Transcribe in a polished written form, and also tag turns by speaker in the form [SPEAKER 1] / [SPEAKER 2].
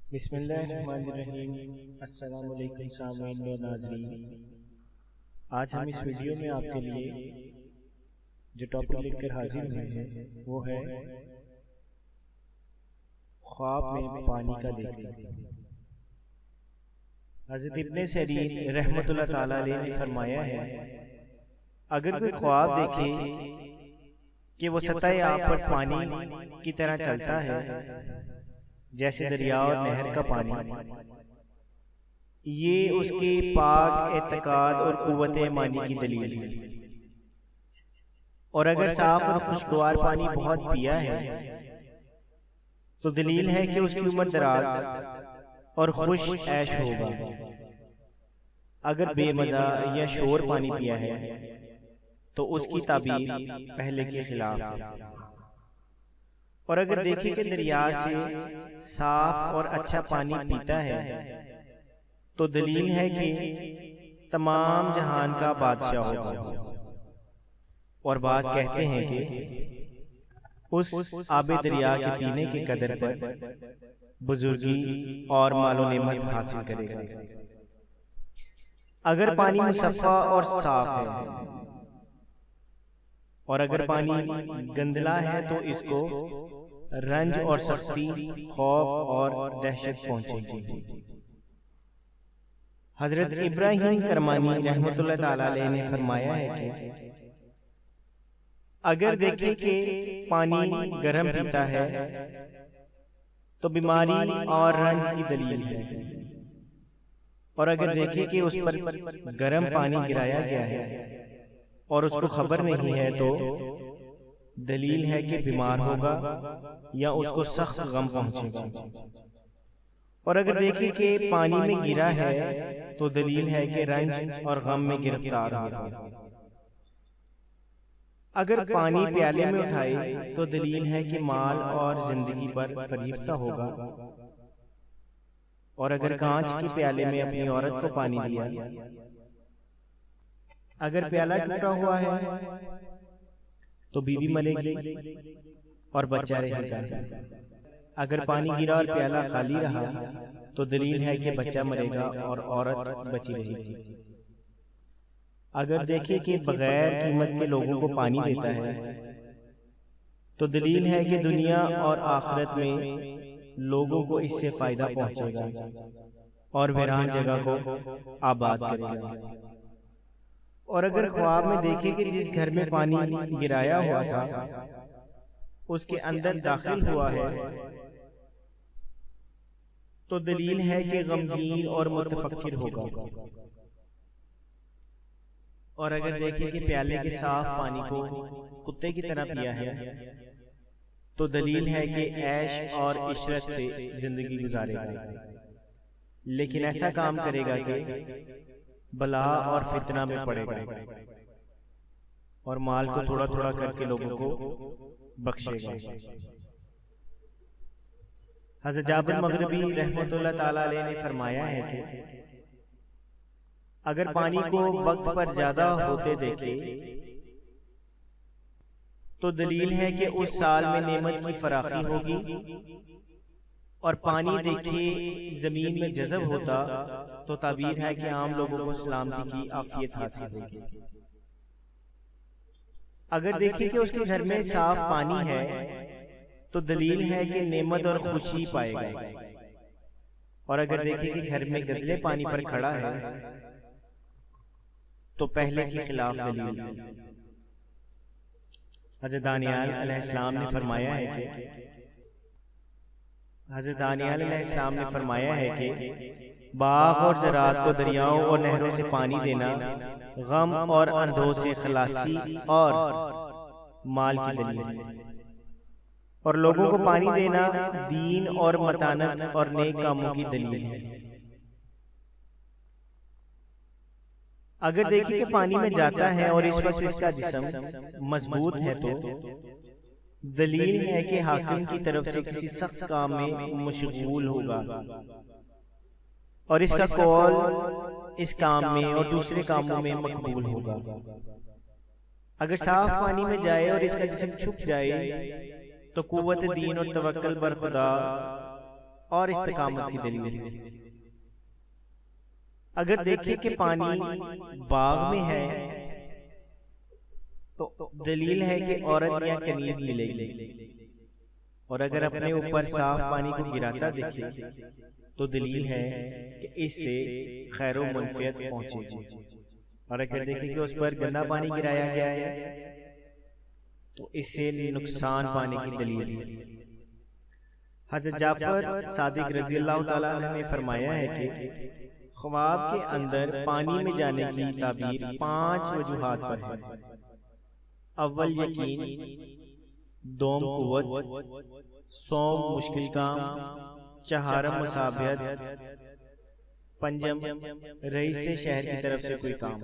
[SPEAKER 1] بسم اللہ الرحمن الرحیم۔ السلام علیکم سامعین و ناظرین، آج ہم اس ویڈیو میں آپ کے لیے جو ٹاپک لکھ کر حاضر ہوئے ہیں وہ ہے خواب میں پانی کا دیکھنا۔ حضرت ابن سیرین رحمۃ اللہ تعالیٰ علیہ نے فرمایا ہے، اگر کوئی خواب دیکھے کہ وہ سطح آب پر پانی کی طرح چلتا ہے جیسے دریا اور نہر کا پانی، یہ اس کے پاک اعتقاد اور قوت ایمانی کی دلیل ہے۔ اور اگر صاف اور خوشگوار پانی بہت پیا ہے تو دلیل ہے کہ اس کی عمر دراز اور خوش عیش ہوگا۔ اگر بے مزہ یا شور پانی پیا ہے تو اس کی تعبیر پہلے کے خلاف ہے۔ اور اگر دیکھیں کہ دریا سے صاف اور اچھا پانی پیتا ہے تو دلیل ہے کہ تمام جہان کا بادشاہ ہوگا۔ اور بعض کہتے ہیں کہ اس آب دریا کے پینے کی قدر پر بزرگی اور مال و نعمت حاصل کرے گا۔ اگر پانی مصفا اور صاف ہے اور اگر پانی گندلا ہے تو اس کو رنج اور سختی، خوف اور دہشت پہنچے گی۔ حضرت ابراہیم کرمانی رحمۃ اللہ تعالیٰ علیہ نے فرمایا ہے کہ اگر دیکھیں کہ پانی گرم پیتا ہے تو بیماری اور رنج کی دلیل ہے، اور اگر دیکھیں کہ اس پر گرم پانی گرایا گیا ہے اور اس کو خبر نہیں ہے تو دلیل ہے کہ بیمار ہوگا یا اس کو سخت غم پہنچے گا۔ اور اگر دیکھیں کہ پانی میں گرا ہے تو دلیل ہے کہ رنج اور غم میں گرفتار ہوگا۔ اگر پانی پیالے میں اٹھائے تو دلیل ہے کہ مال اور زندگی پر فریفتہ ہوگا۔ اور اگر کانچ کی پیالے میں اپنی عورت کو پانی دیا، اگر پیالہ ٹوٹا ہوا ہے تو بیوی مرے گی اور بچہ رہ جائے گا۔ اگر پانی گرا اور پیالہ خالی رہا تو دلیل ہے کہ بچہ مرے گا اور عورت بچی رہے گی۔ اگر دیکھیں کہ بغیر قیمت کے لوگوں کو پانی دیتا ہے تو دلیل ہے کہ دنیا اور آخرت میں لوگوں کو اس سے فائدہ پہنچے گا اور ویران جگہ کو آباد کرے گا۔ اور اگر خواب میں دیکھے کہ جس گھر میں پانی گرایا ہوا تھا اس کے اندر داخل ہوا ہے تو دلیل ہے کہ غمگین اور متفکر ہوگا۔ اور اگر دیکھے کہ پیالے کے صاف پانی کو کتے کی طرح پیا ہے تو دلیل ہے کہ عیش اور عشرت سے زندگی گزارے گا، لیکن ایسا کام کرے گا کہ بلا اور فتنہ میں پڑے گا اور مال کو تھوڑا تھوڑا کر کے لوگوں کو بخشے گا۔ حضرت جابر مغربی رحمۃ اللہ تعالیٰ علیہ نے فرمایا ہے کہ اگر پانی کو وقت پر زیادہ ہوتے دیکھے تو دلیل ہے کہ اس سال میں نعمت کی فراخی ہوگی، اور پانی دیکھے زمین میں جذب ہوتا تو تعبیر ہے کہ عام لوگوں کو سلامتی کی عافیت حاصل ہوگی۔ اگر دیکھیں کہ اس کے گھر میں صاف پانی ہے تو دلیل ہے کہ نعمت اور خوشی پائے گا، اور اگر دیکھیں کہ گھر میں گندلے پانی پر کھڑا ہے تو پہلے کے خلاف دلیل ہے۔ حضرت دانیال علیہ السلام نے فرمایا ہے کہ باغ اور زراعت کو دریاؤں اور نہروں سے پانی دینا غم اور اندھوں سے خلاصی اور مال کی دلیل ہے، اور لوگوں کو پانی دینا دین اور متانت اور نیک کاموں کی دلیل ہے۔ اگر دیکھیں کہ پانی میں جاتا ہے اور اس وقت اس کا جسم مضبوط ہے تو دلیل ہے کہ حاکم کی طرف سے کسی سخت کام میں مشغول ہوگا، اور اس کا قول اس کام میں اور دوسرے کاموں میں مقبول ہوگا۔ اگر صاف پانی میں جائے اور اس کا جسم چھپ جائے تو قوت دین اور توکل بر خدا اور استقامت کی دلیل ہے۔ اگر دیکھیں کہ پانی باغ میں ہے تو دلیل ہے کہ عورت یا کنیز ملے گی، اور اگر اپنے اوپر صاف پانی کو گراتا دیکھے تو دلیل ہے کہ اس سے خیر و منفعت پہنچے گی، اور اگر دیکھیں کہ اس پر گندا پانی گرایا گیا ہے تو اس سے نقصان پانے کی دلیل ہے۔ حضرت جعفر صادق رضی اللہ تعالیٰ عنہ نے فرمایا ہے کہ خواب کے اندر پانی میں جانے کی تعبیر 5 وجوہات پر ہے۔ اول یقین، دوم قوت، سوم مشکل کام، چہارم مصابیت، پنجم رئیس شہر کی طرف سے کوئی کام۔